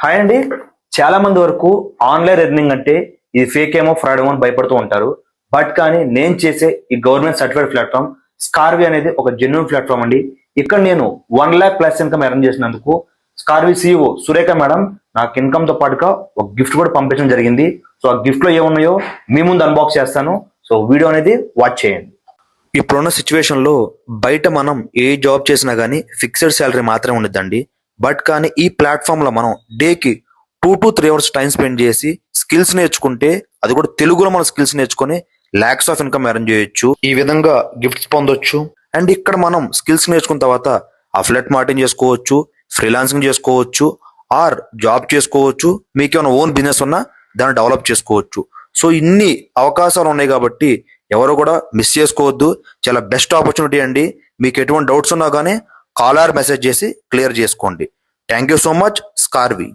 Hi అండి. చాలా మంది వరకు ఆన్లైన్ ఎర్నింగ్ అంటే ఇది ఫేక్ ఏమో ఫ్రాడ్ ఏమో అని భయపడుతూ ఉంటారు. బట్ కానీ నేను చేసే ఈ గవర్నమెంట్ సర్టిఫైడ్ ప్లాట్ఫామ్ స్కార్వి అనేది ఒక జెన్యున్ ప్లాట్ఫామ్ అండి. ఇక్కడ నేను 1 lakh ప్లస్ ఇన్కమ్ ఎర్న్ చేసినందుకు స్కార్వి CEO సురేఖ మేడం నాకు ఇన్కమ్ తో పాటుగా ఒక గిఫ్ట్ కూడా పంపించడం జరిగింది. సో ఆ గిఫ్ట్ లో ఏమున్నాయో మీ ముందు అన్బాక్స్ చేస్తాను. సో వీడియో అనేది వాచ్ చేయండి. ఇప్పుడున్న సిచ్యువేషన్ లో బయట మనం ఏ జాబ్ చేసినా గానీ ఫిక్స్డ్ శాలరీ మాత్రమే ఉండదండి. బట్ కానీ ఈ ప్లాట్ఫామ్ లో మనం డేకి 2 to 3 hours టైం స్పెండ్ చేసి స్కిల్స్ నేర్చుకుంటే, అది కూడా తెలుగులో మన స్కిల్స్ నేర్చుకుని లాక్స్ ఆఫ్ ఇన్కమ్ ఎర్న్ చేయొచ్చు. ఈ విధంగా గిఫ్ట్స్ పొందొచ్చు. అండ్ ఇక్కడ మనం స్కిల్స్ నేర్చుకున్న తర్వాత అఫిలియేట్ మార్కెటింగ్ చేసుకోవచ్చు, ఫ్రీలాన్సింగ్ చేసుకోవచ్చు, ఆర్ జాబ్ చేసుకోవచ్చు. మీకు ఏమైనా ఓన్ బిజినెస్ ఉన్నా దాన్ని డెవలప్ చేసుకోవచ్చు. సో ఇన్ని అవకాశాలు ఉన్నాయి కాబట్టి ఎవరు కూడా మిస్ చేసుకోవద్దు. చాలా బెస్ట్ ఆపర్చునిటీ అండి. మీకు ఎటువంటి డౌట్స్ ఉన్నా కానీ కాల్ ఆర్ మెసేజ్ చేసి క్లియర్ చేసుకోండి. Thank you so much స్కార్వి.